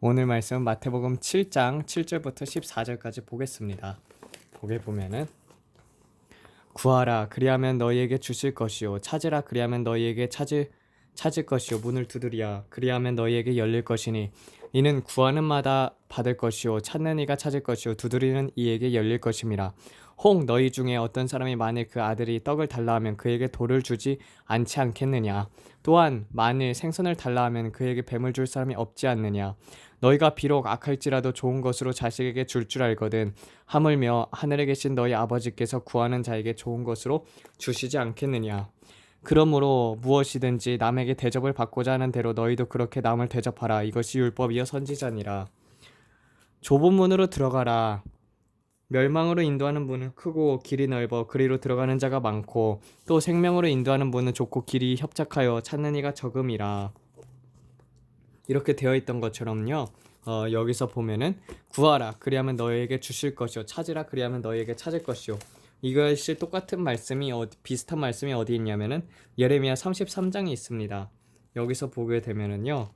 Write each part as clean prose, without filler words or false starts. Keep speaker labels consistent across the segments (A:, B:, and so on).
A: 오늘 말씀은 마태복음 7장 7절부터 14절까지 보겠습니다. 보게 보면은 구하라 그리하면 너희에게 주실 것이요 찾으라 그리하면 너희에게 찾을 것이요 문을 두드리라 그리하면 너희에게 열릴 것이니 이는 구하는 마다 받을 것이요 찾는 이가 찾을 것이요 두드리는 이에게 열릴 것임이라. 혹 너희 중에 어떤 사람이 만일 그 아들이 떡을 달라 하면 그에게 돌을 주지 않지 않겠느냐. 또한 만일 생선을 달라 하면 그에게 뱀을 줄 사람이 없지 않느냐. 너희가 비록 악할지라도 좋은 것으로 자식에게 줄 줄 알거든 하물며 하늘에 계신 너희 아버지께서 구하는 자에게 좋은 것으로 주시지 않겠느냐. 그러므로 무엇이든지 남에게 대접을 받고자 하는 대로 너희도 그렇게 남을 대접하라. 이것이 율법이요 선지자니라. 좁은 문으로 들어가라. 멸망으로 인도하는 문은 크고 길이 넓어 그리로 들어가는 자가 많고 또 생명으로 인도하는 문은 좁고 길이 협착하여 찾는 이가 적음이라. 이렇게 되어 있던 것처럼요. 여기서 보면은 구하라 그리하면 너희에게 주실 것이요 찾으라 그리하면 너희에게 찾을 것이요. 이것이 똑같은 말씀이 비슷한 말씀이 어디 있냐면은 예레미야 33장이 있습니다. 여기서 보게 되면은요.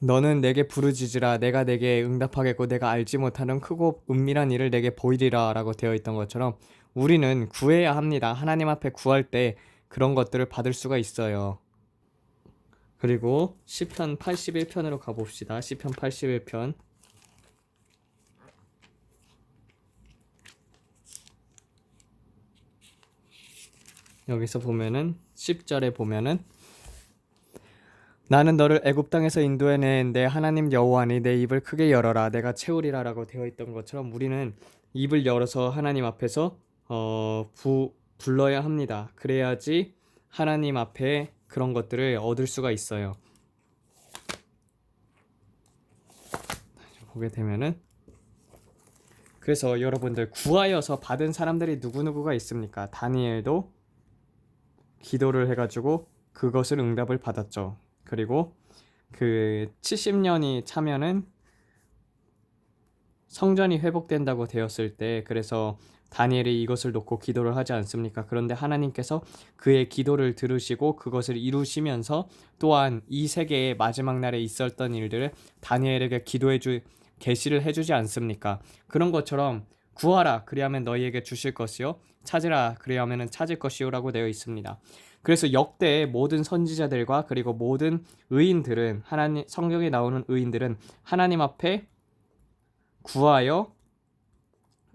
A: 너는 내게 부르짖으라 내가 내게 응답하겠고 내가 알지 못하는 크고 은밀한 일을 내게 보이리라 라고 되어 있던 것처럼 우리는 구해야 합니다. 하나님 앞에 구할 때 그런 것들을 받을 수가 있어요. 그리고 시편 81편으로 가봅시다. 시편 81편. 여기서 보면은 10절에 보면은 나는 너를 애굽 땅에서 인도해낸 내 하나님 여호와니 내 입을 크게 열어라 내가 채우리라 라고 되어 있던 것처럼 우리는 입을 열어서 하나님 앞에서 불러야 합니다. 그래야지 하나님 앞에 그런 것들을 얻을 수가 있어요. 보게 되면은 그래서 여러분들 구하여서 받은 사람들이 누구누구가 있습니까? 다니엘도 기도를 해가지고 그것을 응답을 받았죠. 그리고 그 70년이 차면은 성전이 회복된다고 되었을 때 그래서 다니엘이 이것을 놓고 기도를 하지 않습니까? 그런데 하나님께서 그의 기도를 들으시고 그것을 이루시면서 또한 이 세계의 마지막 날에 있었던 일들을 다니엘에게 계시를 해주지 않습니까? 그런 것처럼 구하라 그리하면 너희에게 주실 것이요 찾으라 그리하면 찾을 것이요라고 되어 있습니다. 그래서 역대 모든 선지자들과 그리고 모든 의인들은 하나님 성경에 나오는 의인들은 하나님 앞에 구하여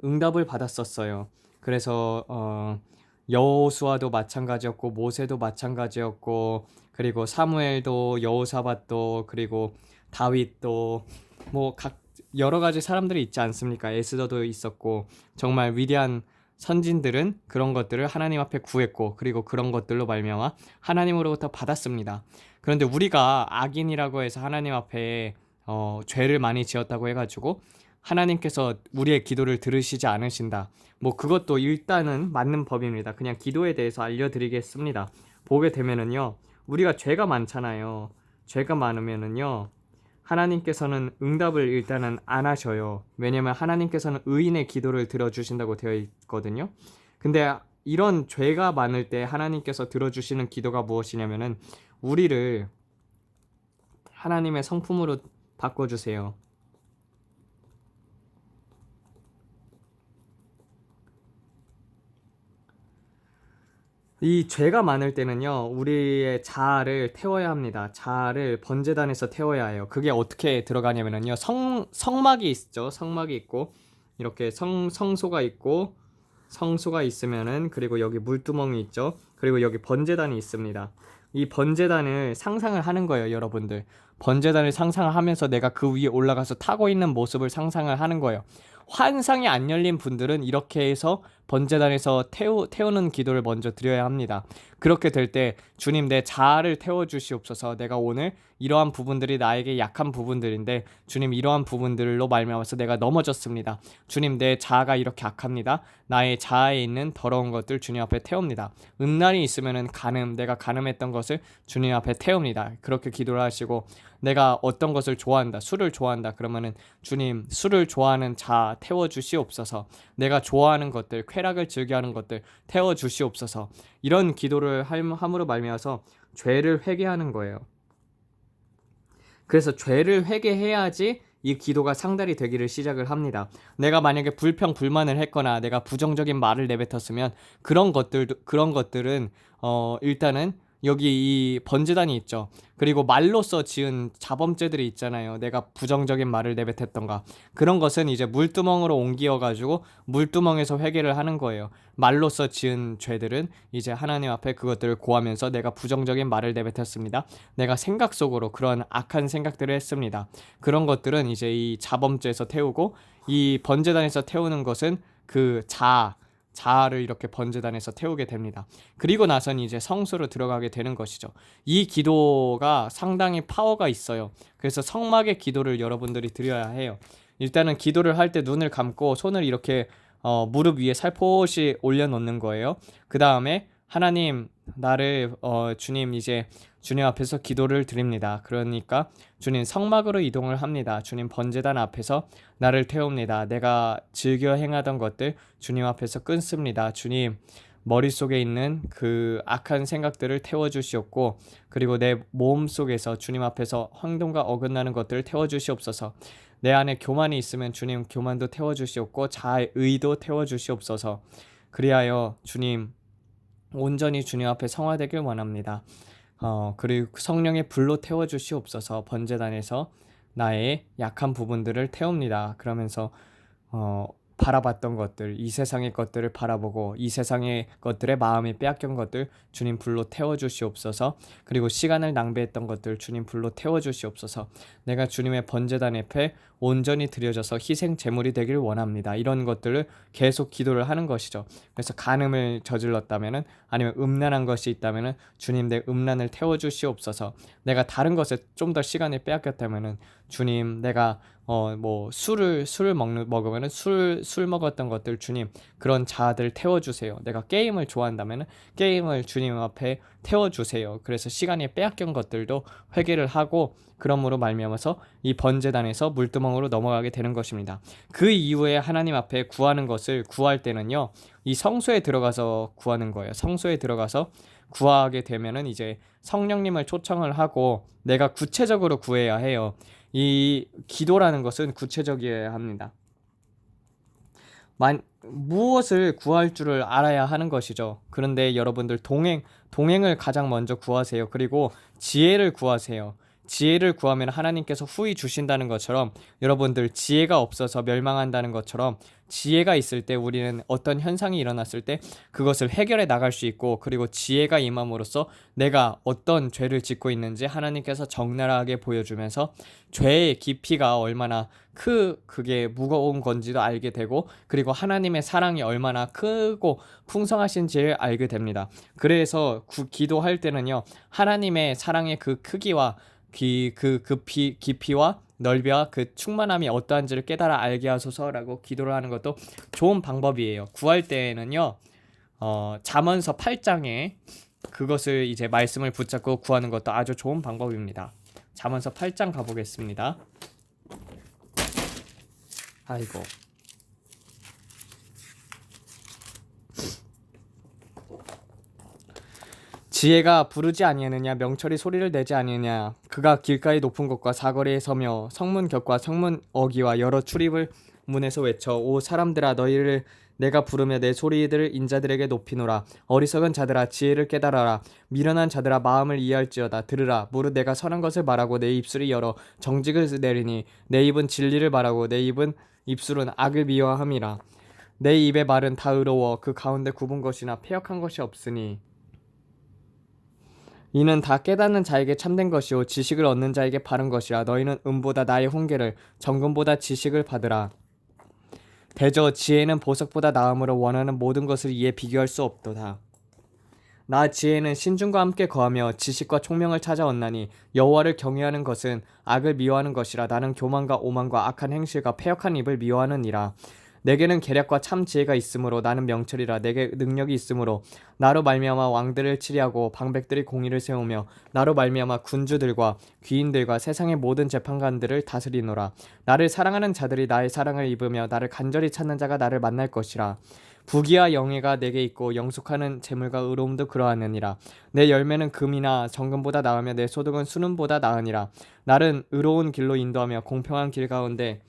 A: 응답을 받았었어요. 그래서 여호수아도 마찬가지였고 모세도 마찬가지였고 그리고 사무엘도 여호사밧도 그리고 다윗도 각 여러 가지 사람들이 있지 않습니까? 에스더도 있었고 정말 위대한 선진들은 그런 것들을 하나님 앞에 구했고 그리고 그런 것들로 말미암아 하나님으로부터 받았습니다. 그런데 우리가 악인이라고 해서 하나님 앞에 죄를 많이 지었다고 해가지고 하나님께서 우리의 기도를 들으시지 않으신다. 그것도 일단은 맞는 법입니다. 그냥 기도에 대해서 알려드리겠습니다. 보게 되면은요, 우리가 죄가 많잖아요. 죄가 많으면은요, 하나님께서는 응답을 일단은 안 하셔요. 왜냐면 하나님께서는 의인의 기도를 들어주신다고 되어 있거든요. 근데 이런 죄가 많을 때 하나님께서 들어주시는 기도가 무엇이냐면은 우리를 하나님의 성품으로 바꿔주세요. 이 죄가 많을 때는요, 우리의 자아를 태워야 합니다. 자아를 번제단에서 태워야 해요. 그게 어떻게 들어가냐면요, 성막이 있죠. 성막이 있고, 이렇게 성소가 있고, 성소가 있으면은, 그리고 여기 물두멍이 있죠. 그리고 여기 번제단이 있습니다. 이 번제단을 상상을 하는 거예요, 여러분들. 번제단을 상상하면서 내가 그 위에 올라가서 타고 있는 모습을 상상을 하는 거예요. 환상이 안 열린 분들은 이렇게 해서 번제단에서 태우는 기도를 먼저 드려야 합니다. 그렇게 될 때 주님 내 자아를 태워주시옵소서. 내가 오늘 이러한 부분들이 나에게 약한 부분들인데 주님 이러한 부분들로 말미암아서 내가 넘어졌습니다. 주님 내 자아가 이렇게 악합니다. 나의 자아에 있는 더러운 것들 주님 앞에 태웁니다. 음란이 있으면은 내가 간음했던 것을 주님 앞에 태웁니다. 그렇게 기도를 하시고 내가 어떤 것을 좋아한다, 술을 좋아한다 그러면은 주님 술을 좋아하는 자아 태워주시옵소서. 내가 좋아하는 것들 쾌락을 즐겨하는 것들 태워 주시옵소서. 이런 기도를 함으로 말미암아서 죄를 회개하는 거예요. 그래서 죄를 회개해야지 이 기도가 상달이 되기를 시작을 합니다. 내가 만약에 불평 불만을 했거나 내가 부정적인 말을 내뱉었으면 그런 것들은 일단은 여기 이 번제단이 있죠. 그리고 말로써 지은 자범죄들이 있잖아요. 내가 부정적인 말을 내뱉었던가 그런 것은 이제 물두멍으로 옮겨가지고 물두멍에서 회개를 하는 거예요. 말로써 지은 죄들은 이제 하나님 앞에 그것들을 고하면서 내가 부정적인 말을 내뱉었습니다. 내가 생각 속으로 그런 악한 생각들을 했습니다. 그런 것들은 이제 이 자범죄에서 태우고, 이 번제단에서 태우는 것은 그 자아를 이렇게 번제단에서 태우게 됩니다. 그리고 나선 이제 성소로 들어가게 되는 것이죠. 이 기도가 상당히 파워가 있어요. 그래서 성막의 기도를 여러분들이 드려야 해요. 일단은 기도를 할 때 눈을 감고 손을 이렇게 무릎 위에 살포시 올려놓는 거예요. 그 다음에 하나님, 나를 주님, 이제 주님 앞에서 기도를 드립니다. 그러니까 주님, 성막으로 이동을 합니다. 주님, 번제단 앞에서 나를 태웁니다. 내가 즐겨 행하던 것들 주님 앞에서 끊습니다. 주님, 머릿속에 있는 그 악한 생각들을 태워주시옵고, 그리고 내 몸 속에서 주님 앞에서 행동과 어긋나는 것들을 태워주시옵소서. 내 안에 교만이 있으면 주님, 교만도 태워주시옵고 자아의 의도 태워주시옵소서. 그리하여 주님, 온전히 주님 앞에 성화되길 원합니다. 그리고 성령의 불로 태워주시옵소서. 번제단에서 나의 약한 부분들을 태웁니다. 그러면서 바라봤던 것들, 이 세상의 것들을 바라보고 이 세상의 것들에 마음이 빼앗긴 것들 주님 불로 태워주시옵소서. 그리고 시간을 낭비했던 것들 주님 불로 태워주시옵소서. 내가 주님의 번제단 앞에 온전히 드려져서 희생 제물이 되길 원합니다. 이런 것들을 계속 기도를 하는 것이죠. 그래서 간음을 저질렀다면은, 아니면 음란한 것이 있다면은 주님, 내 음란을 태워주시옵소서. 내가 다른 것에 좀 더 시간을 빼앗겼다면은 주님, 내가 술을 먹으면은 술 먹었던 것들 주님, 그런 자아들 태워주세요. 내가 게임을 좋아한다면은 게임을 주님 앞에 태워주세요. 그래서 시간이 빼앗긴 것들도 회개를 하고, 그러므로 말미암아서 이 번제단에서 물두멍으로 넘어가게 되는 것입니다. 그 이후에 하나님 앞에 구하는 것을 구할 때는요, 이 성소에 들어가서 구하는 거예요. 성소에 들어가서 구하게 되면은 이제 성령님을 초청을 하고 내가 구체적으로 구해야 해요. 이 기도라는 것은 구체적이어야 합니다. 무엇을 구할 줄을 알아야 하는 것이죠. 그런데 여러분들 동행을 가장 먼저 구하세요. 그리고 지혜를 구하세요. 지혜를 구하면 하나님께서 후히 주신다는 것처럼, 여러분들 지혜가 없어서 멸망한다는 것처럼, 지혜가 있을 때 우리는 어떤 현상이 일어났을 때 그것을 해결해 나갈 수 있고, 그리고 지혜가 임함으로써 내가 어떤 죄를 짓고 있는지 하나님께서 적나라하게 보여주면서 죄의 깊이가 얼마나 그게 무거운 건지도 알게 되고, 그리고 하나님의 사랑이 얼마나 크고 풍성하신지를 알게 됩니다. 그래서 기도할 때는요, 하나님의 사랑의 그 크기와 깊이와 넓이와 그 충만함이 어떠한지를 깨달아 알게 하소서라고 기도를 하는 것도 좋은 방법이에요. 구할 때는요, 잠언서 8장에 그것을 이제 말씀을 붙잡고 구하는 것도 아주 좋은 방법입니다. 잠언서 8장 가보겠습니다. 아이고. 지혜가 부르지 아니하느냐, 명철이 소리를 내지 아니하느냐. 그가 길가의 높은 곳과 사거리에 서며 성문 곁과 성문 어기와 여러 출입을 문에서 외쳐, 오 사람들아, 너희를 내가 부르며 내 소리들을 인자들에게 높이노라. 어리석은 자들아, 지혜를 깨달아라. 미련한 자들아, 마음을 이해할지어다. 들으라. 무릇 내가 선한 것을 말하고 내 입술이 열어 정직을 내리니, 내 입은 진리를 말하고 내 입술은 악을 미워함이라. 내 입의 말은 다 의로워 그 가운데 굽은 것이나 패역한 것이 없으니, 이는 다 깨닫는 자에게 참된 것이요 지식을 얻는 자에게 바른 것이라. 너희는 은보다 나의 훈계를, 정금보다 지식을 받으라. 대저 지혜는 보석보다 나음으로 원하는 모든 것을 이에 비교할 수 없도다. 나 지혜는 신중과 함께 거하며 지식과 총명을 찾아왔나니, 여호와를 경외하는 것은 악을 미워하는 것이라. 나는 교만과 오만과 악한 행실과 패역한 입을 미워하느니라. 내게는 계략과 참 지혜가 있으므로 나는 명철이라. 내게 능력이 있으므로 나로 말미암아 왕들을 치리하고 방백들이 공의를 세우며 나로 말미암아 군주들과 귀인들과 세상의 모든 재판관들을 다스리노라. 나를 사랑하는 자들이 나의 사랑을 입으며 나를 간절히 찾는 자가 나를 만날 것이라. 부귀와 영예가 내게 있고 영숙하는 재물과 의로움도 그러하느니라. 내 열매는 금이나 정금보다 나으며 내 소득은 순금보다 나으니라. 나를 의로운 길로 인도하며 공평한 길 가운데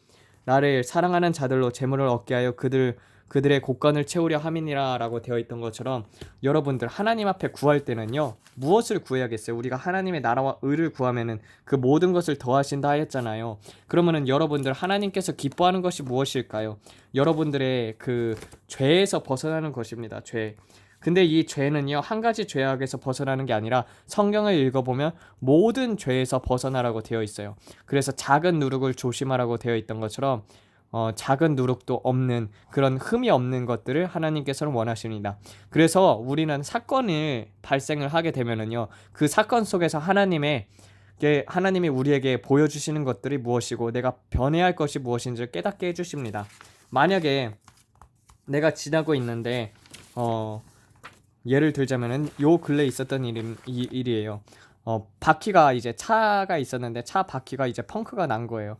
A: 나를 사랑하는 자들로 재물을 얻게 하여 그들의 곳간을 채우려 함이니라 라고 되어 있던 것처럼, 여러분들 하나님 앞에 구할 때는요, 무엇을 구해야겠어요? 우리가 하나님의 나라와 의를 구하면은 그 모든 것을 더하신다 하였잖아요. 그러면은 여러분들 하나님께서 기뻐하는 것이 무엇일까요? 여러분들의 그 죄에서 벗어나는 것입니다. 죄. 근데 이 죄는요, 한 가지 죄악에서 벗어나는 게 아니라 성경을 읽어보면 모든 죄에서 벗어나라고 되어 있어요. 그래서 작은 누룩을 조심하라고 되어 있던 것처럼 작은 누룩도 없는 그런 흠이 없는 것들을 하나님께서는 원하십니다. 그래서 우리는 사건을 발생을 하게 되면은요, 그 사건 속에서 하나님이 우리에게 보여주시는 것들이 무엇이고 내가 변해야 할 것이 무엇인지를 깨닫게 해주십니다. 만약에 내가 지나고 있는데 예를 들자면은 요 근래 있었던 일이에요. 바퀴가 이제 차가 있었는데 차 바퀴가 이제 펑크가 난 거예요.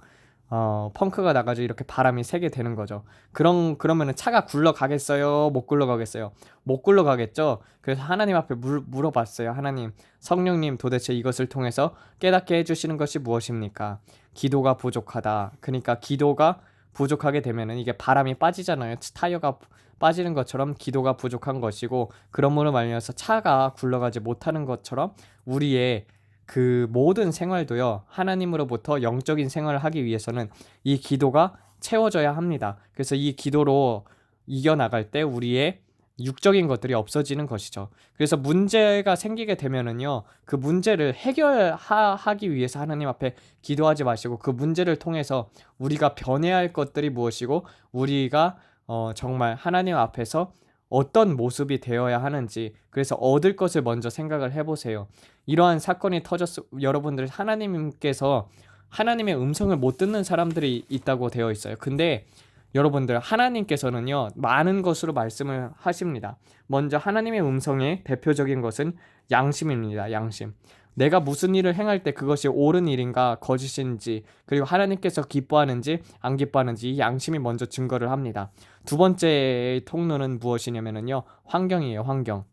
A: 펑크가 나가지고 이렇게 바람이 세게 되는 거죠. 그러면은 차가 굴러가겠어요? 못 굴러가겠어요? 못 굴러가겠죠? 그래서 하나님 앞에 물어봤어요. 하나님, 성령님, 도대체 이것을 통해서 깨닫게 해주시는 것이 무엇입니까? 기도가 부족하다. 그러니까 기도가 부족하게 되면은 이게 바람이 빠지잖아요. 타이어가 빠지는 것처럼 기도가 부족한 것이고, 그러므로 말미암아서 차가 굴러가지 못하는 것처럼 우리의 그 모든 생활도요, 하나님으로부터 영적인 생활을 하기 위해서는 이 기도가 채워져야 합니다. 그래서 이 기도로 이겨나갈 때 우리의 육적인 것들이 없어지는 것이죠. 그래서 문제가 생기게 되면은요, 그 문제를 해결하기 위해서 하나님 앞에 기도하지 마시고 그 문제를 통해서 우리가 변해야 할 것들이 무엇이고 우리가 정말 하나님 앞에서 어떤 모습이 되어야 하는지, 그래서 얻을 것을 먼저 생각을 해보세요. 이러한 사건이 여러분들 하나님께서 하나님의 음성을 못 듣는 사람들이 있다고 되어 있어요. 근데 여러분들 하나님께서는요, 많은 것으로 말씀을 하십니다. 먼저 하나님의 음성의 대표적인 것은 양심입니다. 양심. 내가 무슨 일을 행할 때 그것이 옳은 일인가 거짓인지, 그리고 하나님께서 기뻐하는지 안 기뻐하는지 이 양심이 먼저 증거를 합니다. 두 번째 통로는 무엇이냐면요, 환경이에요. 환경.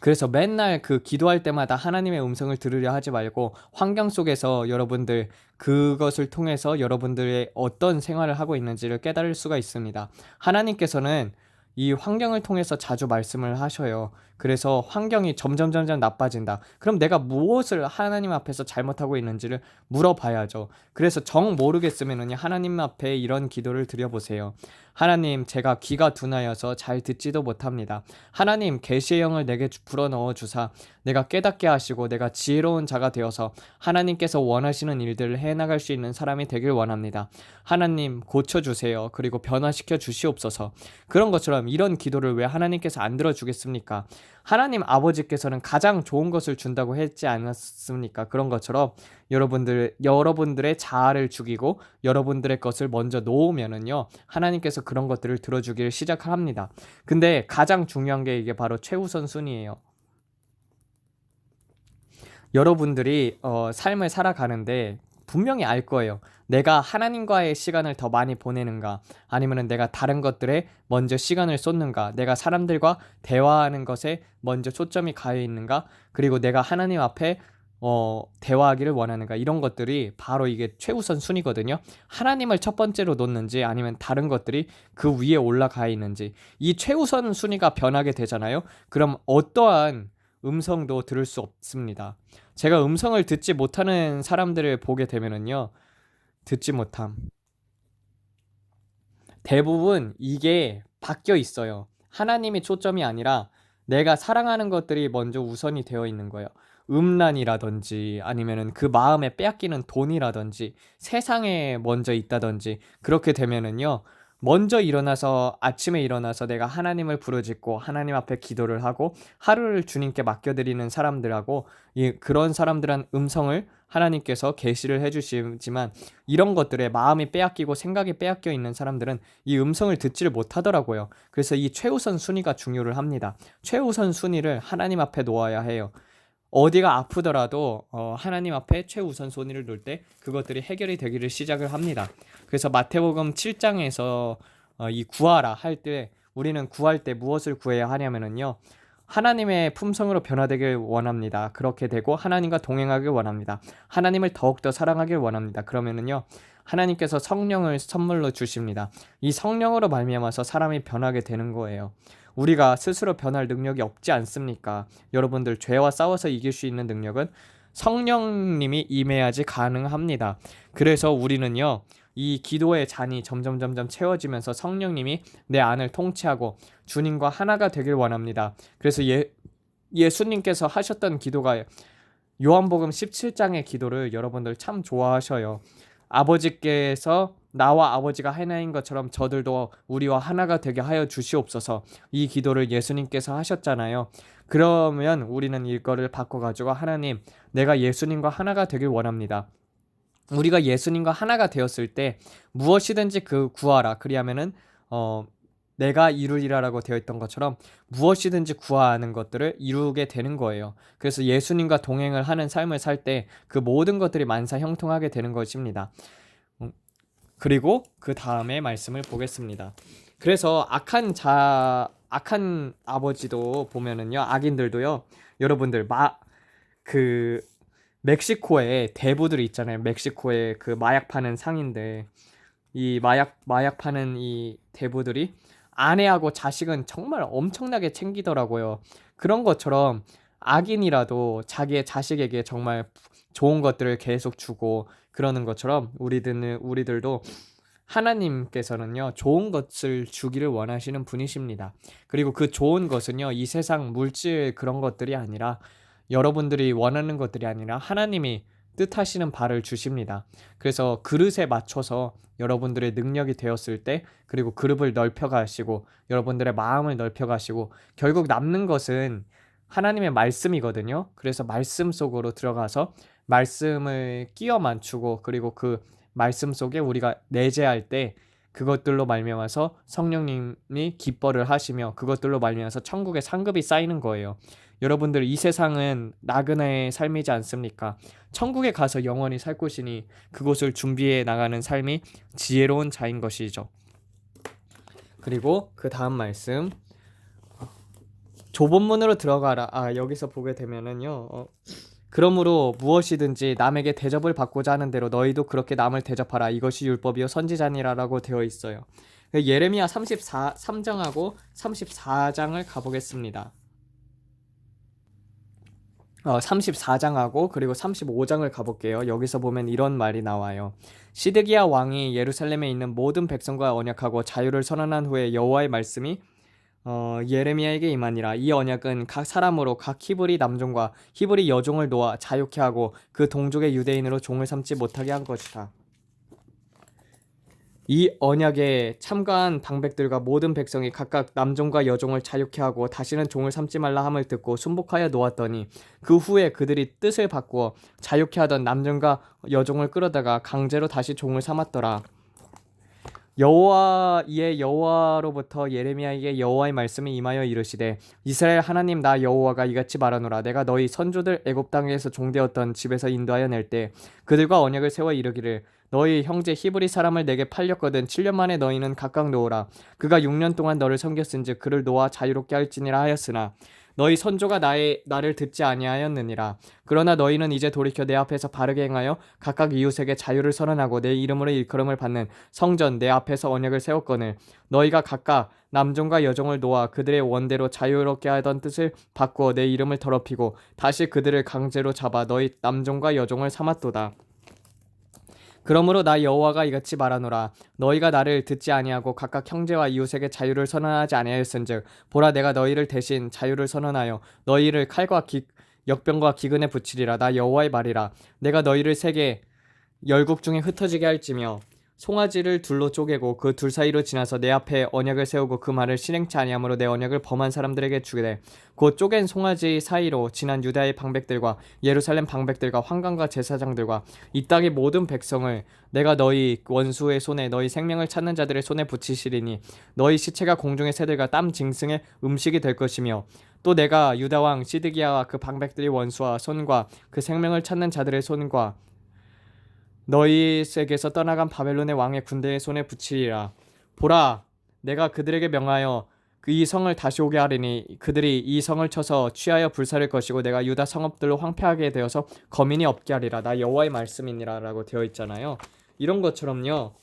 A: 그래서 맨날 그 기도할 때마다 하나님의 음성을 들으려 하지 말고 환경 속에서 여러분들 그것을 통해서 여러분들의 어떤 생활을 하고 있는지를 깨달을 수가 있습니다. 하나님께서는 이 환경을 통해서 자주 말씀을 하셔요. 그래서 환경이 점점 나빠진다. 그럼 내가 무엇을 하나님 앞에서 잘못하고 있는지를 물어봐야죠. 그래서 정 모르겠으면은 하나님 앞에 이런 기도를 드려보세요. 하나님, 제가 귀가 둔하여서 잘 듣지도 못합니다. 하나님, 계시의 영을 내게 불어넣어 주사 내가 깨닫게 하시고 내가 지혜로운 자가 되어서 하나님께서 원하시는 일들을 해나갈 수 있는 사람이 되길 원합니다. 하나님, 고쳐주세요. 그리고 변화시켜 주시옵소서. 그런 것처럼 이런 기도를 왜 하나님께서 안 들어주겠습니까? 하나님 아버지께서는 가장 좋은 것을 준다고 했지 않았습니까? 그런 것처럼 여러분들의 자아를 죽이고 여러분들의 것을 먼저 놓으면은요, 하나님께서 그런 것들을 들어주기를 시작합니다. 근데 가장 중요한 게 이게 바로 최우선 순위예요. 여러분들이 삶을 살아가는데 분명히 알 거예요. 내가 하나님과의 시간을 더 많이 보내는가, 아니면 내가 다른 것들에 먼저 시간을 쏟는가, 내가 사람들과 대화하는 것에 먼저 초점이 가해 있는가, 그리고 내가 하나님 앞에 대화하기를 원하는가, 이런 것들이 바로 이게 최우선 순위거든요. 하나님을 첫 번째로 놓는지 아니면 다른 것들이 그 위에 올라가 있는지, 이 최우선 순위가 변하게 되잖아요. 그럼 어떠한 음성도 들을 수 없습니다. 제가 음성을 듣지 못하는 사람들을 보게 되면은요, 듣지 못함. 대부분 이게 바뀌어 있어요. 하나님이 초점이 아니라 내가 사랑하는 것들이 먼저 우선이 되어 있는 거예요. 음란이라든지 아니면은 그 마음에 빼앗기는 돈이라든지 세상에 먼저 있다든지, 그렇게 되면은요, 먼저 아침에 일어나서 내가 하나님을 부르짖고 하나님 앞에 기도를 하고 하루를 주님께 맡겨드리는 사람들하고, 그런 사람들한 음성을 하나님께서 계시를 해주시지만, 이런 것들에 마음이 빼앗기고 생각이 빼앗겨 있는 사람들은 이 음성을 듣지를 못하더라고요. 그래서 이 최우선 순위가 중요를 합니다. 최우선 순위를 하나님 앞에 놓아야 해요. 어디가 아프더라도 하나님 앞에 최우선 순위를 놓을 때 그것들이 해결이 되기를 시작을 합니다. 그래서 마태복음 7장에서 이 구하라 할 때 우리는 구할 때 무엇을 구해야 하냐면은요. 하나님의 품성으로 변화되길 원합니다. 그렇게 되고 하나님과 동행하길 원합니다. 하나님을 더욱더 사랑하길 원합니다. 그러면은요. 하나님께서 성령을 선물로 주십니다. 이 성령으로 말미암아서 사람이 변하게 되는 거예요. 우리가 스스로 변할 능력이 없지 않습니까? 여러분들 죄와 싸워서 이길 수 있는 능력은 성령님이 임해야지 가능합니다. 그래서 우리는요. 이 기도의 잔이 점점 채워지면서 성령님이 내 안을 통치하고 주님과 하나가 되길 원합니다. 그래서 예수님께서 하셨던 기도가 요한복음 17장의 기도를 여러분들 참 좋아하셔요. 아버지께서 나와 아버지가 하나인 것처럼 저들도 우리와 하나가 되게 하여 주시옵소서. 이 기도를 예수님께서 하셨잖아요. 그러면 우리는 이거를 바꿔가지고 하나님, 내가 예수님과 하나가 되길 원합니다. 우리가 예수님과 하나가 되었을 때 무엇이든지 그 구하라. 그리하면은 내가 이루리라라고 되어 있던 것처럼 무엇이든지 구하는 것들을 이루게 되는 거예요. 그래서 예수님과 동행을 하는 삶을 살 때 그 모든 것들이 만사형통하게 되는 것입니다. 그리고 그 다음에 말씀을 보겠습니다. 그래서 악한 아버지도 보면은요, 악인들도요, 여러분들 그 멕시코에 대부들이 있잖아요. 멕시코에 그 마약 파는 상인들, 이 마약 파는 이 대부들이 아내하고 자식은 정말 엄청나게 챙기더라고요. 그런 것처럼 악인이라도 자기의 자식에게 정말 좋은 것들을 계속 주고 그러는 것처럼 우리들도 하나님께서는요, 좋은 것을 주기를 원하시는 분이십니다. 그리고 그 좋은 것은요, 이 세상 물질 그런 것들이 아니라 여러분들이 원하는 것들이 아니라 하나님이 뜻하시는 바를 주십니다. 그래서 그릇에 맞춰서 여러분들의 능력이 되었을 때, 그리고 그릇을 넓혀 가시고 여러분들의 마음을 넓혀 가시고 결국 남는 것은 하나님의 말씀이거든요. 그래서 말씀 속으로 들어가서 말씀을 끼워 맞추고, 그리고 그 말씀 속에 우리가 내재할 때 그것들로 말미암아서 성령님이 기뻐를 하시며 그것들로 말미암아서 천국의 상급이 쌓이는 거예요. 여러분들, 이 세상은 나그네의 삶이지 않습니까? 천국에 가서 영원히 살 곳이니 그곳을 준비해 나가는 삶이 지혜로운 자인 것이죠. 그리고 그 다음 말씀, 좁은 문으로 들어가라. 여기서 보게 되면은요. 그러므로 무엇이든지 남에게 대접을 받고자 하는 대로 너희도 그렇게 남을 대접하라. 이것이 율법이요 선지자니라라고 되어 있어요. 예레미야 33장하고 34장을 가보겠습니다. 34장하고 그리고 35장을 가볼게요. 여기서 보면 이런 말이 나와요. 시드기야 왕이 예루살렘에 있는 모든 백성과 언약하고 자유를 선언한 후에 여호와의 말씀이 예레미야에게 임하니라. 이 언약은 각 사람으로 각 히브리 남종과 히브리 여종을 놓아 자유케 하고 그 동족의 유대인으로 종을 삼지 못하게 한 것이다. 이 언약에 참가한 방백들과 모든 백성이 각각 남종과 여종을 자유케 하고 다시는 종을 삼지 말라 함을 듣고 순복하여 놓았더니 그 후에 그들이 뜻을 바꾸어 자유케 하던 남종과 여종을 끌어다가 강제로 다시 종을 삼았더라. 여호와로부터 예레미야에게 여호와의 말씀이 임하여 이르시되 이스라엘 하나님 나 여호와가 이같이 말하노라. 내가 너희 선조들 애굽 땅에서 종되었던 집에서 인도하여 낼 때 그들과 언약을 세워 이르기를 너희 형제 히브리 사람을 내게 팔렸거든 7년 만에 너희는 각각 놓으라. 그가 6년 동안 너를 섬겼은즉 그를 놓아 자유롭게 할지니라 하였으나 너희 선조가 나를 듣지 아니하였느니라. 그러나 너희는 이제 돌이켜 내 앞에서 바르게 행하여 각각 이웃에게 자유를 선언하고 내 이름으로 일컬음을 받는 성전 내 앞에서 언약을 세웠거늘 너희가 각각 남종과 여종을 놓아 그들의 원대로 자유롭게 하던 뜻을 바꾸어 내 이름을 더럽히고 다시 그들을 강제로 잡아 너희 남종과 여종을 삼았도다. 그러므로 나 여호와가 이같이 말하노라. 너희가 나를 듣지 아니하고 각각 형제와 이웃에게 자유를 선언하지 아니하였은즉 보라 내가 너희를 대신 자유를 선언하여 너희를 칼과 역병과 기근에 붙이리라. 나 여호와의 말이라. 내가 너희를 세계 열국 중에 흩어지게 할지며 송아지를 둘로 쪼개고 그 둘 사이로 지나서 내 앞에 언약을 세우고 그 말을 실행치 아니하므로 내 언약을 범한 사람들에게 주게. 곧 쪼갠 송아지 사이로 지난 유다의 방백들과 예루살렘 방백들과 환관과 제사장들과 이 땅의 모든 백성을 내가 너희 원수의 손에 너희 생명을 찾는 자들의 손에 붙이시리니 너희 시체가 공중의 새들과 땀 징승의 음식이 될 것이며 또 내가 유다 왕 시드기야와 그 방백들의 원수와 손과 그 생명을 찾는 자들의 손과 너희에게서 떠나간 바벨론의 왕의 군대의 손에 붙이리라. 보라 내가 그들에게 명하여 그 이 성을 다시 오게 하리니 그들이 이 성을 쳐서 취하여 불살릴 것이고 내가 유다 성읍들로 황폐하게 되어서 거민이 없게 하리라. 나 여호와의 말씀이니라 라고 되어 있잖아요. 이런 것처럼요.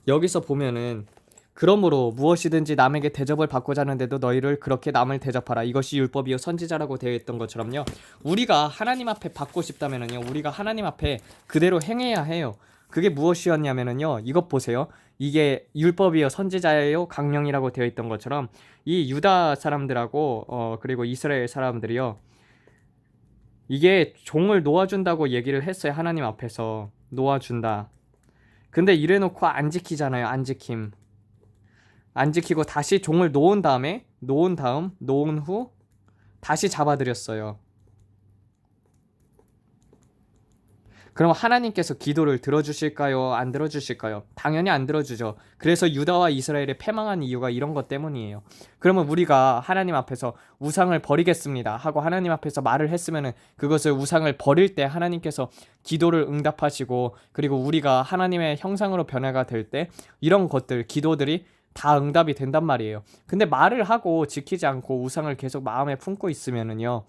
A: 여기서 보면은 그러므로 무엇이든지 남에게 대접을 받고자 하는데도 너희를 그렇게 남을 대접하라. 이것이 율법이요 선지자라고 되어 있던 것처럼요. 우리가 하나님 앞에 받고 싶다면은요. 우리가 하나님 앞에 그대로 행해야 해요. 그게 무엇이었냐면은요. 이것 보세요. 이게 율법이요 선지자예요 강령이라고 되어 있던 것처럼 이 유다 사람들하고 그리고 이스라엘 사람들이요. 이게 종을 놓아준다고 얘기를 했어요. 하나님 앞에서 놓아준다. 근데 이래놓고 안 지키잖아요. 안 지킴. 안 지키고 다시 종을 놓은 후 다시 잡아들였어요. 그럼 하나님께서 기도를 들어주실까요? 안 들어주실까요? 당연히 안 들어주죠. 그래서 유다와 이스라엘이 패망한 이유가 이런 것 때문이에요. 그러면 우리가 하나님 앞에서 우상을 버리겠습니다 하고 하나님 앞에서 말을 했으면은 그것을 우상을 버릴 때 하나님께서 기도를 응답하시고 그리고 우리가 하나님의 형상으로 변화가 될 때 이런 것들, 기도들이 다 응답이 된단 말이에요. 근데 말을 하고 지키지 않고 우상을 계속 마음에 품고 있으면은요.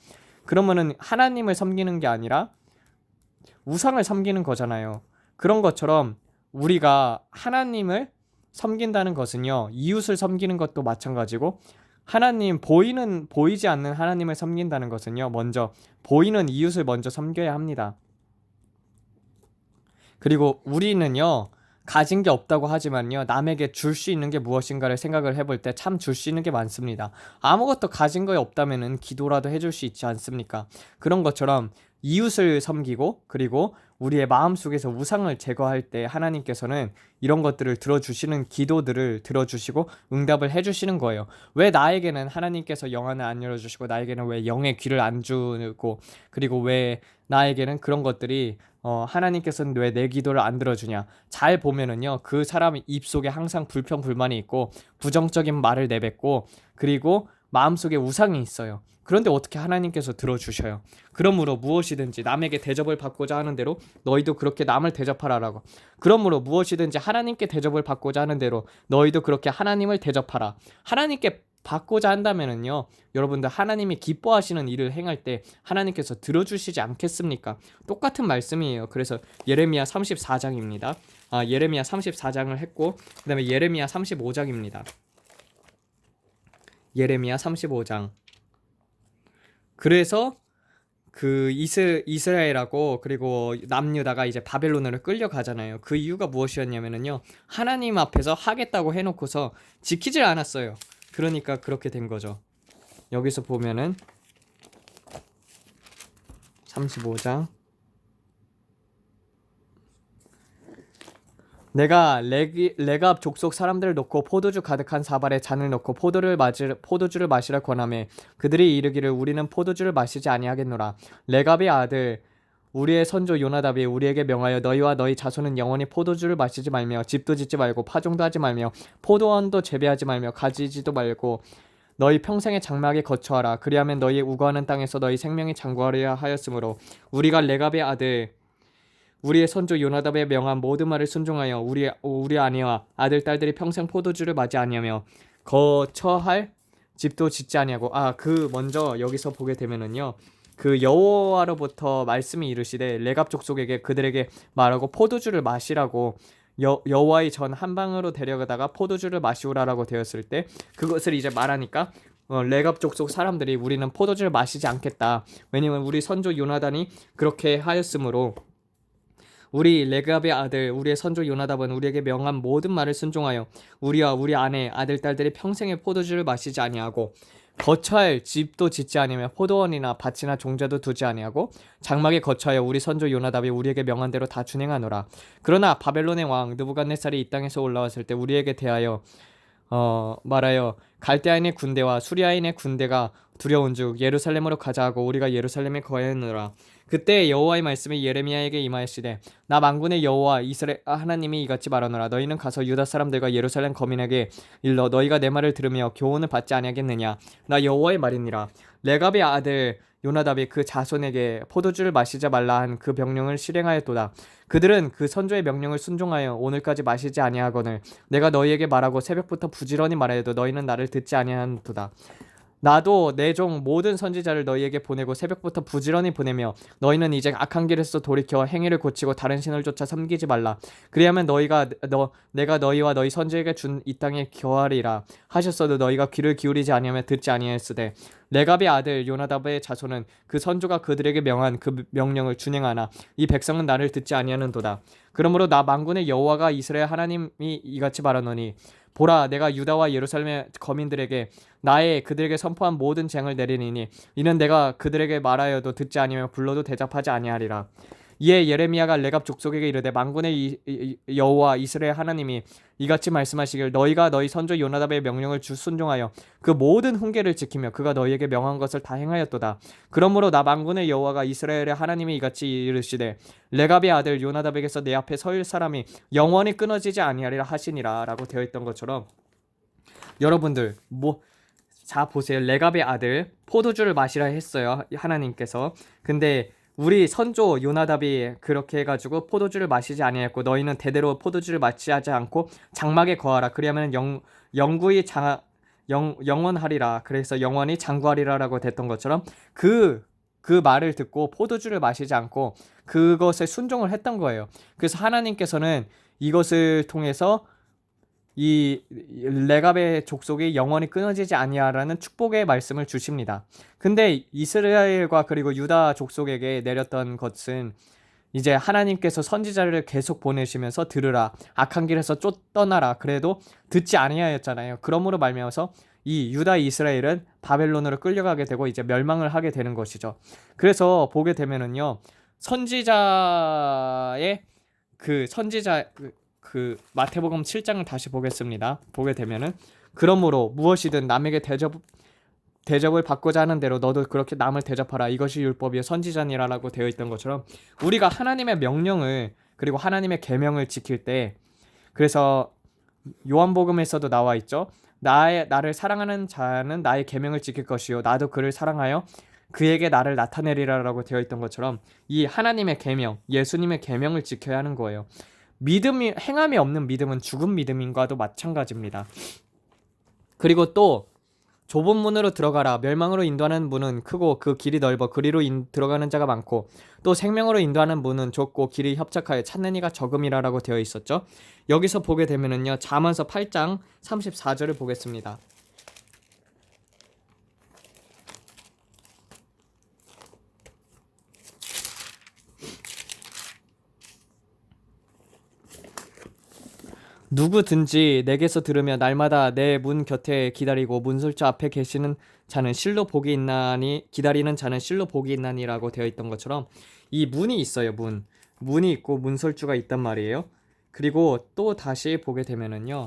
A: 그러면은 하나님을 섬기는 게 아니라 우상을 섬기는 거잖아요. 그런 것처럼 우리가 하나님을 섬긴다는 것은요. 이웃을 섬기는 것도 마찬가지고 보이지 않는 하나님을 섬긴다는 것은요. 먼저 보이는 이웃을 먼저 섬겨야 합니다. 그리고 우리는요. 가진 게 없다고 하지만요. 남에게 줄 수 있는 게 무엇인가를 생각을 해볼 때 참 줄 수 있는 게 많습니다. 아무것도 가진 거 없다면은 기도라도 해줄 수 있지 않습니까? 그런 것처럼 이웃을 섬기고 그리고 우리의 마음속에서 우상을 제거할 때 하나님께서는 이런 것들을 들어주시는 기도들을 들어주시고 응답을 해주시는 거예요. 왜 나에게는 하나님께서 영안을 안 열어주시고 나에게는 왜 영의 귀를 안 주고 그리고 왜 나에게는 그런 것들이 하나님께서는 왜 내 기도를 안 들어주냐. 잘 보면은요. 그 사람 입속에 항상 불평불만이 있고 부정적인 말을 내뱉고 그리고 마음속에 우상이 있어요. 그런데 어떻게 하나님께서 들어주셔요. 그러므로 무엇이든지 남에게 대접을 받고자 하는 대로 너희도 그렇게 남을 대접하라라고. 그러므로 무엇이든지 하나님께 대접을 받고자 하는 대로 너희도 그렇게 하나님을 대접하라. 하나님께 받고자 한다면은요. 여러분들 하나님이 기뻐하시는 일을 행할 때 하나님께서 들어주시지 않겠습니까? 똑같은 말씀이에요. 그래서 예레미야 34장입니다. 예레미야 34장을 했고 그 다음에 예레미야 35장입니다. 예레미야 35장. 그래서 그 이스라엘하고 그리고 남유다가 이제 바벨론으로 끌려가잖아요. 그 이유가 무엇이었냐면은요. 하나님 앞에서 하겠다고 해놓고서 지키질 않았어요. 그러니까 그렇게 된 거죠. 여기서 보면은 35장 내가 레갑 족속 사람들을 놓고 포도주 가득한 사발에 잔을 넣고 포도주를 마시라 권하매 그들이 이르기를 우리는 포도주를 마시지 아니하겠노라. 레갑의 아들 우리의 선조 요나답이 우리에게 명하여 너희와 너희 자손은 영원히 포도주를 마시지 말며 집도 짓지 말고 파종도 하지 말며 포도원도 재배하지 말며 가지지도 말고 너희 평생의 장막에 거처하라. 그리하면 너희 우거하는 땅에서 너희 생명이 장구하려 하였으므로 우리가 레갑의 아들 우리의 선조 요나답의 명한 모든 말을 순종하여 우리 아내와 아들 딸들이 평생 포도주를 맞이 아니하며 거처할 집도 짓지 아니하고 먼저 여기서 보게 되면은요. 그 여호와로부터 말씀이 이르시되 레갑 족속에게 그들에게 말하고 포도주를 마시라고 여호와의 전 한 방으로 데려가다가 포도주를 마시우라라고 되었을 때 그것을 이제 말하니까 레갑 족속 사람들이 우리는 포도주를 마시지 않겠다. 왜냐면 우리 선조 요나단이 그렇게 하였으므로 우리 레갑의 아들 우리의 선조 요나답은 우리에게 명한 모든 말을 순종하여 우리와 우리 아내 아들 딸들이 평생의 포도주를 마시지 아니하고 거처할 집도 짓지 아니하며 포도원이나 밭이나 종자도 두지 아니하고 장막에 거처하여 우리 선조 요나답이 우리에게 명한 대로 다 준행하노라. 그러나 바벨론의 왕 느부갓네살이 이 땅에서 올라왔을 때 우리에게 대하여 말하여 갈대아인의 군대와 수리아인의 군대가 두려운즉 예루살렘으로 가자 하고 우리가 예루살렘에 거하였노라. 그때 여호와의 말씀이 예레미야에게 임하시되 나 만군의 여호와 이스라엘 하나님이 이같이 말하노라. 너희는 가서 유다 사람들과 예루살렘 거민에게 일러 너희가 내 말을 들으며 교훈을 받지 아니하겠느냐. 나 여호와의 말이니라. 레갑의 아들 요나답이 그 자손에게 포도주를 마시지 말라 한 그 명령을 실행하였도다. 그들은 그 선조의 명령을 순종하여 오늘까지 마시지 아니하거늘 내가 너희에게 말하고 새벽부터 부지런히 말하여도 너희는 나를 듣지 아니하는도다. 나도 내 종 모든 선지자를 너희에게 보내고 새벽부터 부지런히 보내며 너희는 이제 악한 길에서 돌이켜 행위를 고치고 다른 신을 쫓아 섬기지 말라. 그리하면 내가 너희와 너희 선지에게 준 이 땅에 거하리라 하셨어도 너희가 귀를 기울이지 아니하며 듣지 아니하였으되 레갑의 아들 요나답의 자손은 그 선조가 그들에게 명한 그 명령을 준행하나 이 백성은 나를 듣지 아니하는도다. 그러므로 나 만군의 여호와가 이스라엘 하나님이 이같이 말하노니 보라 내가 유다와 예루살렘의 거민들에게 나의 그들에게 선포한 모든 재앙을 내리니 이는 내가 그들에게 말하여도 듣지 아니하며 불러도 대답하지 아니하리라. 이에 예레미야가 레갑 족속에게 이르되 만군의 여호와 이스라엘 하나님이 이같이 말씀하시길 너희가 너희 선조 요나답의 명령을 순종하여 그 모든 훈계를 지키며 그가 너희에게 명한 것을 다 행하였도다. 그러므로 나 만군의 여호와가 이스라엘의 하나님이 이같이 이르시되 레갑의 아들 요나답에게서 내 앞에 서일 사람이 영원히 끊어지지 아니하리라 하시니라 라고 되어 있던 것처럼 여러분들 자 보세요. 레갑의 아들 포도주를 마시라 했어요. 하나님께서. 근데 우리 선조 요나답이 그렇게 해가지고 포도주를 마시지 아니하였고 너희는 대대로 포도주를 마시지 않고 장막에 거하라. 그리하면 영구히 영원하리라. 그래서 영원히 장구하리라라고 됐던 것처럼 그 말을 듣고 포도주를 마시지 않고 그것에 순종을 했던 거예요. 그래서 하나님께서는 이것을 통해서 이 레갑의 족속이 영원히 끊어지지 아니하라는 축복의 말씀을 주십니다. 근데 이스라엘과 그리고 유다 족속에게 내렸던 것은 이제 하나님께서 선지자를 계속 보내시면서 들으라 악한 길에서 떠나라 그래도 듣지 아니하였잖아요. 그러므로 말미암아서 이 유다 이스라엘은 바벨론으로 끌려가게 되고 이제 멸망을 하게 되는 것이죠. 그래서 보게 되면은요 선지자의 그 마태복음 7장을 다시 보겠습니다. 보게 되면은 그러므로 무엇이든 남에게 대접을 받고자 하는 대로 너도 그렇게 남을 대접하라. 이것이 율법이요 선지자니라라고 되어 있던 것처럼 우리가 하나님의 명령을 그리고 하나님의 계명을 지킬 때 그래서 요한복음에서도 나와 있죠. 나를 사랑하는 자는 나의 계명을 지킬 것이요 나도 그를 사랑하여 그에게 나를 나타내리라라고 되어 있던 것처럼 이 하나님의 계명, 예수님의 계명을 지켜야 하는 거예요. 행함이 없는 믿음은 죽은 믿음인과도 마찬가지입니다. 그리고 또 좁은 문으로 들어가라. 멸망으로 인도하는 문은 크고 그 길이 넓어 그리로 들어가는 자가 많고 또 생명으로 인도하는 문은 좁고 길이 협착하여 찾는 이가 적음이라라고 되어 있었죠. 여기서 보게 되면은요 잠언서 8장 34절을 보겠습니다. 누구든지 내게서 들으며 날마다 내 문 곁에 기다리고 문설주 앞에 계시는 자는 실로 복이 있나니 기다리는 자는 실로 복이 있나니라고 되어 있던 것처럼 이 문이 있어요. 문이 있고 문설주가 있단 말이에요. 그리고 또 다시 보게 되면은요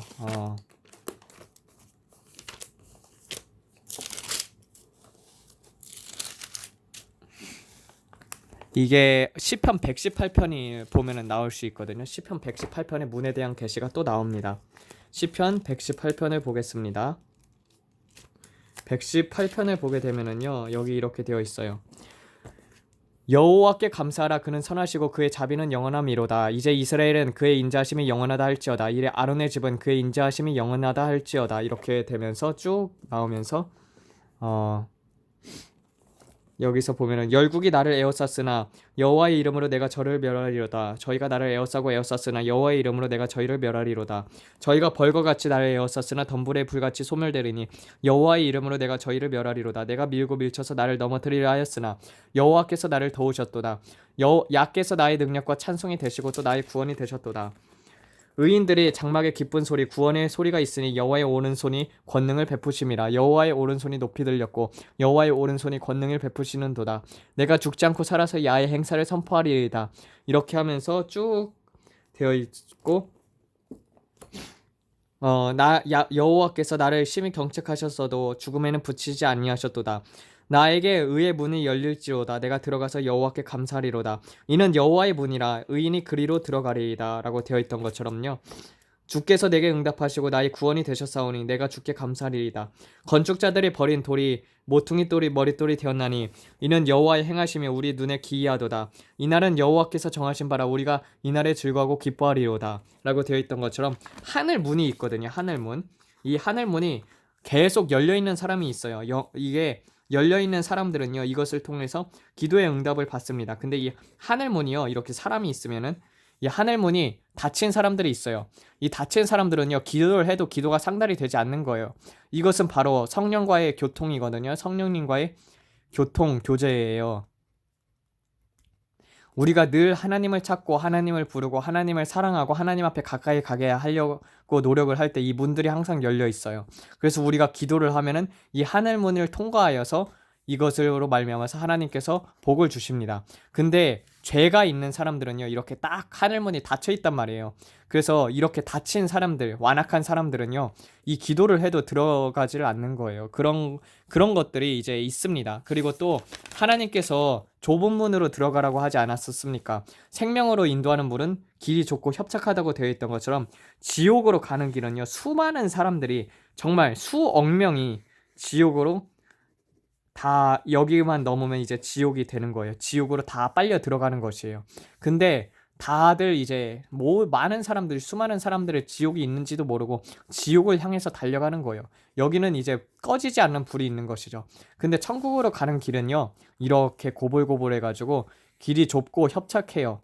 A: 이게 시편 118편이 보면은 나올 수 있거든요. 시편 118편의 문에 대한 계시가 또 나옵니다. 시편 118편을 보겠습니다. 118편을 보게 되면은요. 여기 이렇게 되어 있어요. 여호와께 감사하라. 그는 선하시고 그의 자비는 영원함이로다. 이제 이스라엘은 그의 인자하심이 영원하다 할지어다. 이래 아론의 집은 그의 인자하심이 영원하다 할지어다. 이렇게 되면서 쭉 나오면서 여기서 보면은 열국이 나를 에워쌌으나 여호와의 이름으로 내가 저를 멸하리로다. 저희가 나를 에워싸고 에워쌌으나 여호와의 이름으로 내가 저희를 멸하리로다. 저희가 벌거같이 나를 에워쌌으나 덤불에 불같이 소멸되리니 여호와의 이름으로 내가 저희를 멸하리로다. 내가 밀고 밀쳐서 나를 넘어뜨리려 하였으나 여호와께서 나를 도우셨도다. 야께서 나의 능력과 찬송이 되시고 또 나의 구원이 되셨도다. 의인들이 장막에 기쁜 소리 구원의 소리가 있으니 여호와의 오른손이 권능을 베푸심이라. 여호와의 오른손이 높이 들렸고 여호와의 오른손이 권능을 베푸시는도다. 내가 죽지 않고 살아서 야의 행사를 선포하리이다. 이렇게 하면서 쭉 되어 있고 여호와께서 나를 심히 경책하셨어도 죽음에는 붙이지 아니하셨도다. 나에게 의의 문이 열릴지로다. 내가 들어가서 여호와께 감사하리로다. 이는 여호와의 문이라 의인이 그리로 들어가리이다 라고 되어 있던 것처럼요. 주께서 내게 응답하시고 나의 구원이 되셨사오니 내가 주께 감사하리이다. 건축자들이 버린 돌이 모퉁이 돌이 머릿돌이 되었나니 이는 여호와의 행하심이 우리 눈에 기이하도다. 이날은 여호와께서 정하신 바라 우리가 이날에 즐거워하고 기뻐하리로다 라고 되어 있던 것처럼 하늘 문이 있거든요. 하늘 문. 이 하늘 문이 계속 열려있는 사람이 있어요. 이게 열려있는 사람들은요 이것을 통해서 기도의 응답을 받습니다. 근데 이 하늘 문이요 이렇게 사람이 있으면은 이 하늘 문이 닫힌 사람들이 있어요. 이 닫힌 사람들은요 기도를 해도 기도가 상달이 되지 않는 거예요. 이것은 바로 성령과의 교통이거든요. 성령님과의 교통 교제예요. 우리가 늘 하나님을 찾고 하나님을 부르고 하나님을 사랑하고 하나님 앞에 가까이 가게 하려고 노력을 할 때 이 문들이 항상 열려 있어요. 그래서 우리가 기도를 하면은 이 하늘 문을 통과하여서 이것으로 말미암아서 하나님께서 복을 주십니다. 근데 죄가 있는 사람들은요 이렇게 딱 하늘문이 닫혀 있단 말이에요. 그래서 이렇게 닫힌 사람들, 완악한 사람들은요 이 기도를 해도 들어가지를 않는 거예요. 그런 것들이 이제 있습니다. 그리고 또 하나님께서 좁은 문으로 들어가라고 하지 않았었습니까? 생명으로 인도하는 문은 길이 좁고 협착하다고 되어 있던 것처럼 지옥으로 가는 길은요 수많은 사람들이 정말 수억 명이 지옥으로 다 여기만 넘으면 이제 지옥이 되는 거예요. 지옥으로 다 빨려 들어가는 것이에요. 근데 다들 이제 많은 사람들이 수많은 사람들의 지옥이 있는지도 모르고 지옥을 향해서 달려가는 거예요. 여기는 이제 꺼지지 않는 불이 있는 것이죠. 근데 천국으로 가는 길은요 이렇게 고불고불해 가지고 길이 좁고 협착해요.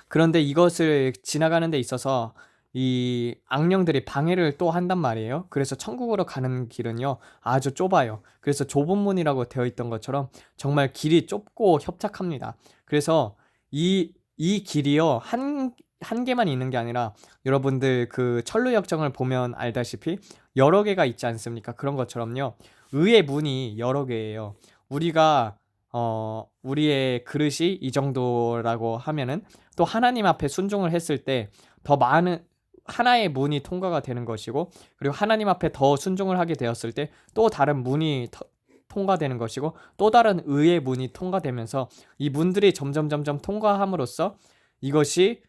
A: 그런데 이것을 지나가는 데 있어서 이 악령들이 방해를 또 한단 말이에요. 그래서 천국으로 가는 길은요 아주 좁아요. 그래서 좁은 문이라고 되어 있던 것처럼 정말 길이 좁고 협착합니다. 그래서 이 길이요 한 개만 있는 게 아니라 여러분들 그 천루역정을 보면 알다시피 여러 개가 있지 않습니까? 그런 것처럼요 의의 문이 여러 개예요. 우리가 우리의 그릇이 이 정도라고 하면은 또 하나님 앞에 순종을 했을 때 더 많은 하나의 문이 통과가 되는 것이고, 그리고 하나님 앞에 더 순종을 하게 되었을 때 또 다른 문이 통과되는 것이고, 또 다른 의의 문이 통과되면서 이 문들이 점점 통과함으로써 이것이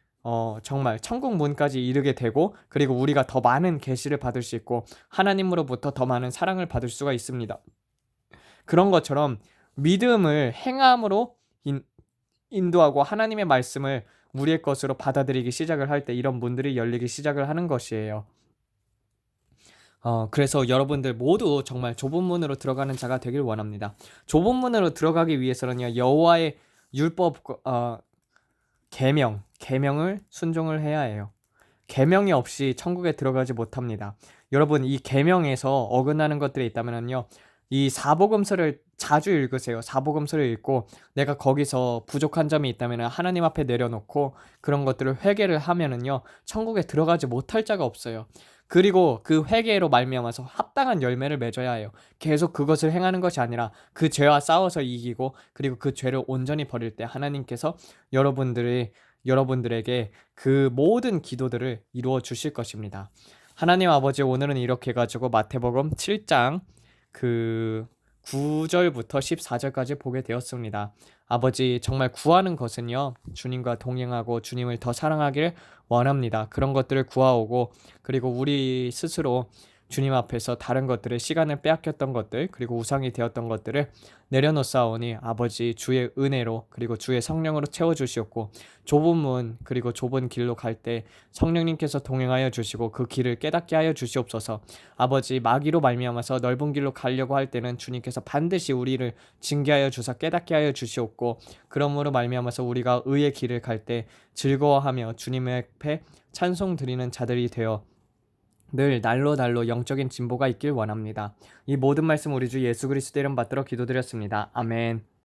A: 정말 천국 문까지 이르게 되고, 그리고 우리가 더 많은 계시를 받을 수 있고 하나님으로부터 더 많은 사랑을 받을 수가 있습니다. 그런 것처럼 믿음을 행함으로 인도하고 하나님의 말씀을 우리의 것으로 받아들이기 시작을 할 때 이런 문들이 열리기 시작을 하는 것이에요. 그래서 여러분들 모두 정말 좁은 문으로 들어가는 자가 되길 원합니다. 좁은 문으로 들어가기 위해서는요 여호와의 율법 계명을 순종을 해야 해요. 계명이 없이 천국에 들어가지 못합니다. 여러분 이 계명에서 어긋나는 것들이 있다면요 이 사복음서를 자주 읽으세요. 사복음서를 읽고 내가 거기서 부족한 점이 있다면 하나님 앞에 내려놓고 그런 것들을 회개를 하면은요 천국에 들어가지 못할 자가 없어요. 그리고 그 회개로 말미암아서 합당한 열매를 맺어야 해요. 계속 그것을 행하는 것이 아니라 그 죄와 싸워서 이기고, 그리고 그 죄를 온전히 버릴 때 하나님께서 여러분들에게 그 모든 기도들을 이루어 주실 것입니다. 하나님 아버지, 오늘은 이렇게 해가지고 마태복음 7장 그 9절부터 14절까지 보게 되었습니다. 아버지, 정말 구하는 것은요 주님과 동행하고 주님을 더 사랑하기를 원합니다. 그런 것들을 구하오고, 그리고 우리 스스로 주님 앞에서 다른 것들을 시간을 빼앗겼던 것들, 그리고 우상이 되었던 것들을 내려놓사오니 아버지 주의 은혜로 그리고 주의 성령으로 채워주시옵고, 좁은 문 그리고 좁은 길로 갈 때 성령님께서 동행하여 주시고 그 길을 깨닫게 하여 주시옵소서. 아버지, 마귀로 말미암아서 넓은 길로 가려고 할 때는 주님께서 반드시 우리를 징계하여 주사 깨닫게 하여 주시옵고, 그러므로 말미암아서 우리가 의의 길을 갈 때 즐거워하며 주님의 앞에 찬송 드리는 자들이 되어 늘 날로 영적인 진보가 있길 원합니다. 이 모든 말씀 우리 주 예수 그리스도 이름 받들어 기도드렸습니다. 아멘.